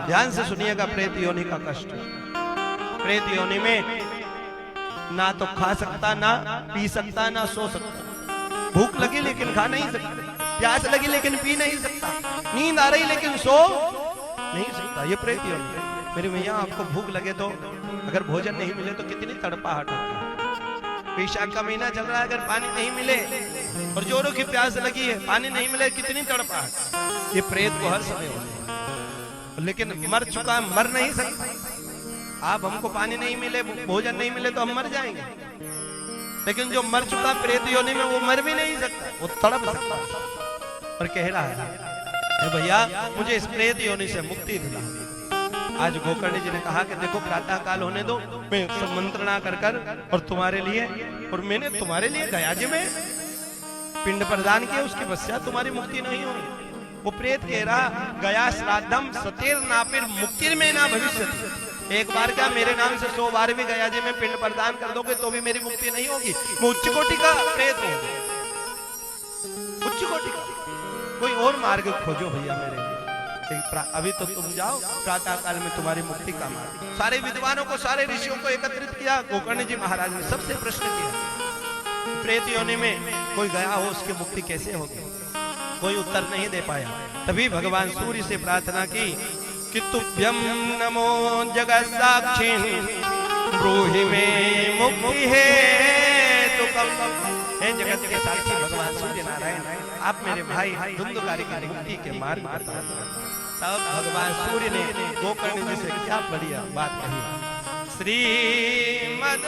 ध्यान से सुनिएगा प्रेत योनि का कष्ट। प्रेत योनि में ना तो खा सकता, ना पी सकता, ना सो सकता। भूख लगी लेकिन खा नहीं सकता, प्यास लगी लेकिन पी नहीं सकता, नींद आ रही लेकिन सो नहीं सकता। ये प्रेत योनि। मेरे भैया आपको भूख लगे तो अगर भोजन नहीं मिले तो कितनी तड़पाहट होती है। वैशाख का महीना चल रहा है, अगर पानी नहीं मिले और जोरों की प्यास लगी है, पानी नहीं मिले, कितनी तड़पाहट। ये प्रेत को हर समय होती है, लेकिन मर चुका मर नहीं सकता। आप हमको पानी नहीं मिले, भोजन नहीं मिले तो हम मर जाएंगे, लेकिन जो मर चुका प्रेत योनि में वो मर भी नहीं सकता, वो तड़प सकता। और कह रहा है भैया मुझे इस प्रेत योनि से मुक्ति दिला। आज गोकर्ण जी ने कहा कि देखो प्रातः काल होने दो, मैं सब मंत्रणा कर कर और तुम्हारे लिए, और मैंने तुम्हारे लिए गया जी में पिंड प्रदान किया, उसके पश्चात तुम्हारी मुक्ति नहीं होगी। वो प्रेत कह रहा गया श्राद्धम सतेर नापिर मुक्ति में ना भविष्य। एक बार क्या मेरे नाम से 100 बार भी गया जी में पिंड प्रदान कर दोगे तो भी मेरी मुक्ति नहीं होगी। मैं उच्च कोटि का प्रेत हूं, उच्च कोटि का। कोई और मार्ग खोजो भैया मेरे लिए। अभी तो तुम जाओ, प्रातः काल में तुम्हारी मुक्ति का मार्ग। सारे विद्वानों को, सारे ऋषियों को एकत्रित किया। गोकर्ण जी महाराज ने सबसे प्रश्न किया प्रेत योनि में कोई गया हो उसकी मुक्ति कैसे होगी। कोई उत्तर नहीं दे पाया। तभी भगवान सूर्य से प्रार्थना की कि तुभ्यम नमो जगत साक्षी ब्रूहि में मुक्ति है तो हे जगत के साक्षी भगवान सूर्य नारायण, आप मेरे भाई धुंधुकारी की मुक्ति के मार्ग बता। तब भगवान सूर्य ने गोकर्ण जी से क्या बढ़िया बात कही। श्रीमद्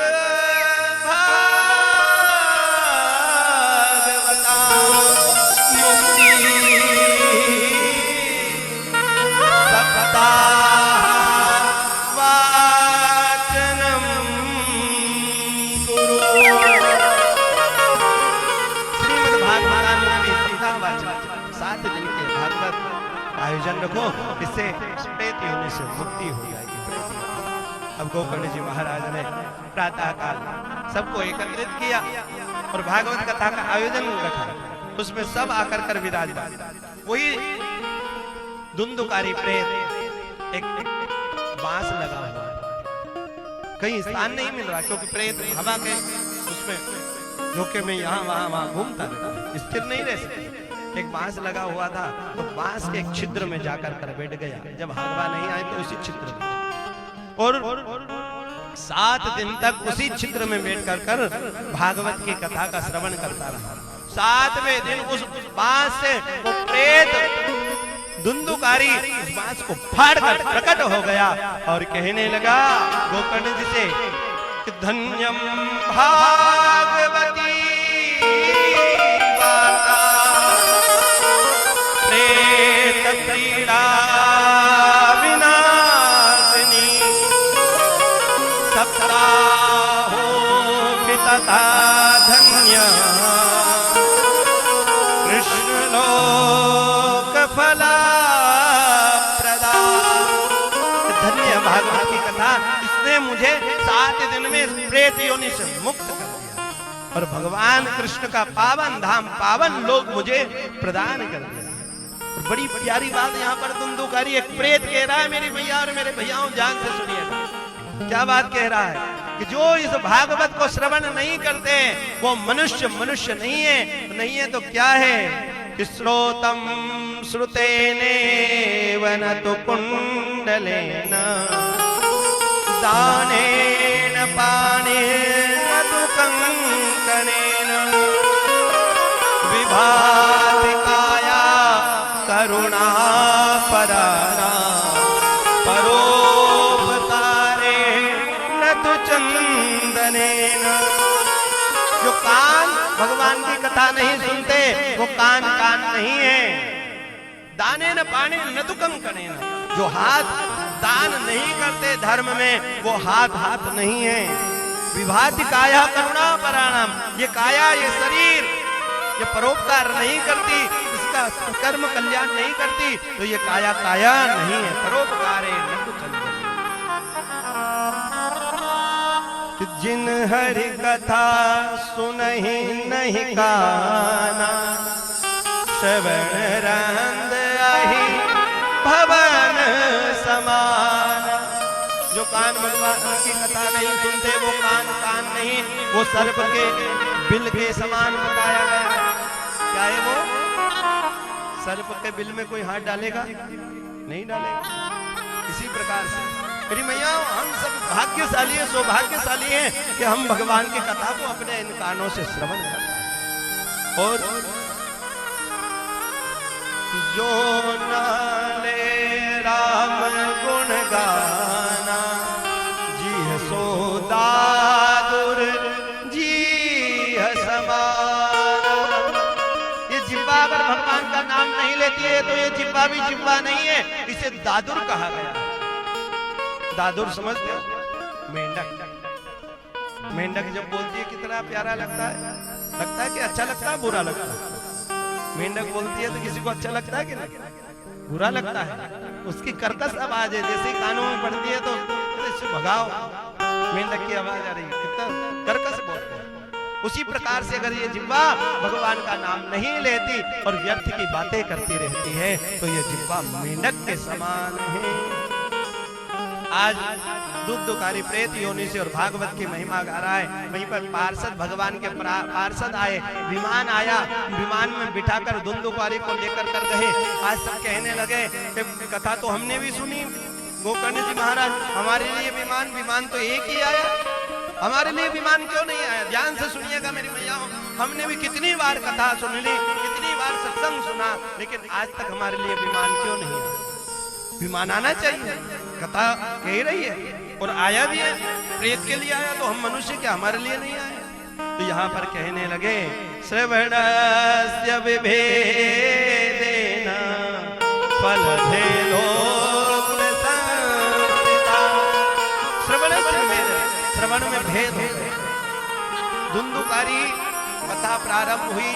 आयोजन रखो, इससे प्रेत योनि से मुक्ति हो जाएगी। अब गोकर्ण जी महाराज ने प्रातः काल सबको एकत्रित किया और भागवत कथा का आयोजन रखा। उसमें सब आकर कर विराजमान। वही धुंधुकारी प्रेत एक बांस लगा हुआ, कहीं स्थान नहीं मिल रहा, क्योंकि प्रेत हवा के उसमें झोंके में यहाँ वहां घूमता रहता, स्थिर नहीं रह सकता। एक बांस लगा हुआ था, तो बांस के एक छिद्र में जाकर कर बैठ गया। जब हवा नहीं आए तो उसी छिद्र में, और 7 दिन तक उसी छिद्र में बैठ कर भागवत की कथा का श्रवण करता रहा। 7वें दिन उस बांस से वो प्रेत धुंधुकारी उस बांस को फाड़ कर प्रकट हो गया और कहने लगा गोकर्ण जी से कि धन्यम भागवती क्रीड़ा विनाशिनी सप्ताहो तथा धन्य कृष्ण लोक फला प्रदा। धन्य भागवत की कथा, इसने मुझे 7 दिन में प्रेत योनि से मुक्त कर दिया और भगवान कृष्ण का पावन धाम, पावन लोक मुझे प्रदान कर दिया। बड़ी प्यारी बात यहाँ पर धुंधुकारी एक प्रेत कह रहा है। मेरी भैया और मेरे भैयाओं ध्यान से सुनिएगा क्या बात कह रहा है कि जो इस भागवत को श्रवण नहीं करते वो मनुष्य नहीं है। नहीं है तो क्या है कि श्रोतम श्रुतेनेव न तु कुंडलेन दानेन पानेन तु कंकणेन विभाति करुणा पराना परोपकारे न तो चंदनेन। जो कान भगवान की कथा नहीं सुनते वो कान नहीं है। दाने न पाने न तो कंकणेन, जो हाथ दान नहीं करते धर्म में वो हाथ नहीं है। विभाति काया करुणा पराणाम, ये काया ये शरीर ये परोपकार नहीं करती, इसका कर्म कल्याण नहीं करती, तो ये काया नहीं है। परोपकारे न तो चंदन। जिन हरि कथा सुनहि नहीं काना श्रवण रंद आहि भवन सम समान। जो कान भगवान की कथा नहीं सुनते वो कान नहीं, वो सर्प के बिल के समान बताया गया। क्या है वो? सर्प के बिल में कोई हाथ डालेगा? नहीं डालेगा। इसी प्रकार से मेरी मैया हम सब भाग्यशाली है, सौभाग्यशाली हैं कि हम भगवान की कथा को अपने इन कानों से श्रवण करते हैं। और जो नाले राम गुण गाना, जी सो दादुर जी समाना। ये जिब्बा अगर भगवान का नाम नहीं लेती है तो ये जिब्बा भी जिब्बा नहीं है, इसे दादुर कहा गया। दादुर समझते हो? मेंढक। मेंढक जब बोलती है कितना प्यारा लगता है। लगता है कि अच्छा लगता है, बुरा लगता है? मेंढक बोलती है तो किसी को अच्छा लगता है कि नहीं? बुरा लगता है। उसकी कर्कश आवाज है, जैसे कानों में पड़ती है तो इससे भगाओ। मेंढक की आवाज आ रही है, कितना कर्कश बोलते हैं। उसी प्रकार से अगर ये जिह्वा भगवान का नाम नहीं लेती और व्यर्थ की बातें करती रहती है तो ये जिह्वा मेंढक के समान है। आज दुग्धकारी प्रेत योनि से और भागवत की महिमा गा रहा है। वहीं पर पार्षद, भगवान के पार्षद आए, विमान आया, विमान में बिठाकर दुंदुकारी को लेकर कर गए। आज सब कहने लगे कि कथा तो हमने भी सुनी, गोकर्ण जी महाराज हमारे लिए विमान तो एक ही आया, हमारे लिए विमान क्यों नहीं आया? ध्यान से सुनिएगा मेरी मैया, हमने भी कितनी बार कथा सुन ली, कितनी बार सत्संग सुना, लेकिन आज तक हमारे लिए विमान क्यों नहीं आया? विमान आना चाहिए, कथा कह रही है और आया भी है। प्रेत के लिए आया तो हम मनुष्य क्या हमारे लिए नहीं आए? तो यहाँ पर कहने लगे श्रवणस्य विभेदेन फलभेदो प्रसंसिता। श्रवण में भेद हो। दुंदुकारी कथा प्रारंभ हुई,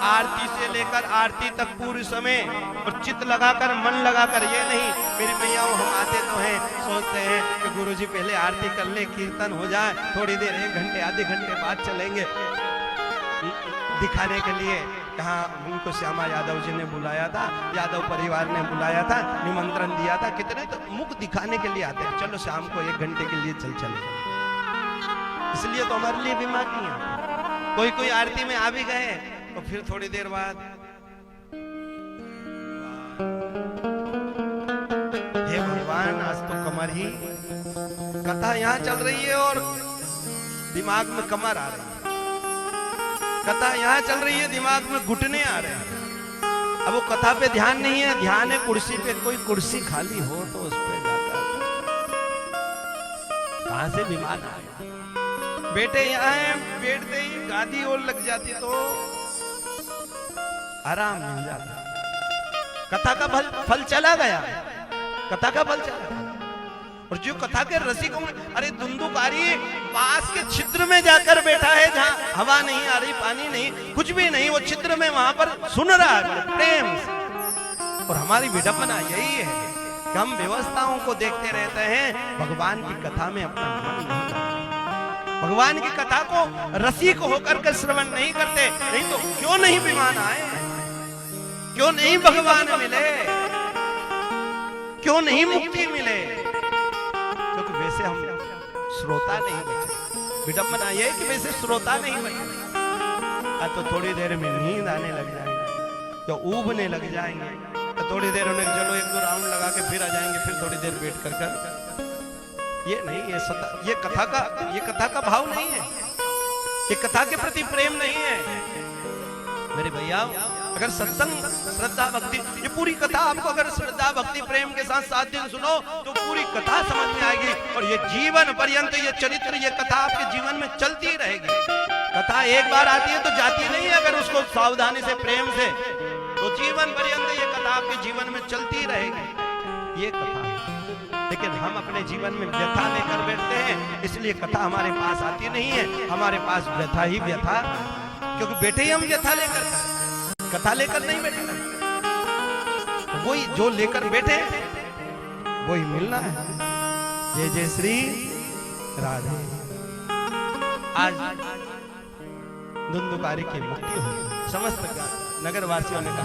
आरती से लेकर आरती तक पूरे समय और चित्त लगाकर, मन लगाकर, ये नहीं मेरी मैया हम आते तो हैं, सोचते हैं कि गुरुजी पहले आरती कर ले, कीर्तन हो जाए, थोड़ी देर 1 घंटे आधे घंटे बाद चलेंगे दिखाने के लिए। कहाँ उनको श्यामा यादव जी ने बुलाया था, यादव परिवार ने बुलाया था, निमंत्रण दिया था, कितने तो मुख दिखाने के लिए आते हैं, चलो शाम को 1 घंटे के लिए चले। इसलिए तो हमारे लिए बीमार नहीं है। कोई आरती में आ भी गए तो फिर थोड़ी देर बाद हे भगवान आज तो कमर ही, कथा यहाँ चल रही है और दिमाग में कमर आ रही है, कथा यहाँ चल रही है दिमाग में घुटने आ रहे हैं। अब वो कथा पे ध्यान नहीं है, ध्यान है कुर्सी पे। कोई कुर्सी खाली हो तो उस पे जाता है। कहां से बीमार आए? बेटे यहाँ है, बैठते ही गादी और लग जाती तो आराम मिल जाता। कथा का फल चला गया, कथा का फल चला गया। और जो कथा के रसिक, अरे दुंदुकारी बांस के छिद्र में जाकर बैठा है जहां हवा नहीं आ रही, पानी नहीं, कुछ भी नहीं, वो छिद्र में वहां पर सुन रहा है प्रेम से। और हमारी विडंबना यही है कि हम व्यवस्थाओं को देखते रहते हैं, भगवान की कथा में अपना मन नहीं करते, भगवान की कथा को रसिक होकर के श्रवण नहीं करते। नहीं तो क्यों नहीं विमान आए, क्यों नहीं भगवान मिले, क्यों नहीं मुक्ति मिले? क्योंकि वैसे हम श्रोता नहीं बचे। विडंबना यह कि वैसे श्रोता नहीं बचे। तो थोड़ी देर में नींद आने लग जाएंगे, तो ऊबने लग जाएंगे, तो थोड़ी देर उन्हें चलो 1-2 राउंड लगा के फिर आ जाएंगे, फिर थोड़ी देर वेट कर ये नहीं, ये कथा का भाव नहीं है, ये कथा के प्रति प्रेम नहीं है। मेरे भैया अगर सत्संग, श्रद्धा, भक्ति, ये पूरी कथा आपको अगर श्रद्धा, भक्ति, प्रेम के साथ 7 दिन सुनो तो पूरी कथा समझ में आएगी। और ये जीवन पर्यंत ये चरित्र, ये कथा आपके जीवन में चलती रहेगी। कथा एक बार आती है तो जाती नहीं है, अगर उसको सावधानी से, प्रेम से, तो जीवन पर्यंत ये कथा आपके जीवन में चलती रहेगी। ये कथा, लेकिन हम अपने जीवन में व्यथा लेकर बैठते हैं, इसलिए कथा हमारे पास आती नहीं है। हमारे पास व्यथा ही व्यथा, क्योंकि बैठे ही हम व्यथा लेकर, कथा लेकर नहीं बैठे। वही जो लेकर बैठे वही मिलना है। जय जय श्री राधे। आज धुंधुकारी की मुक्ति हुई, समस्त नगर वासियों ने कहा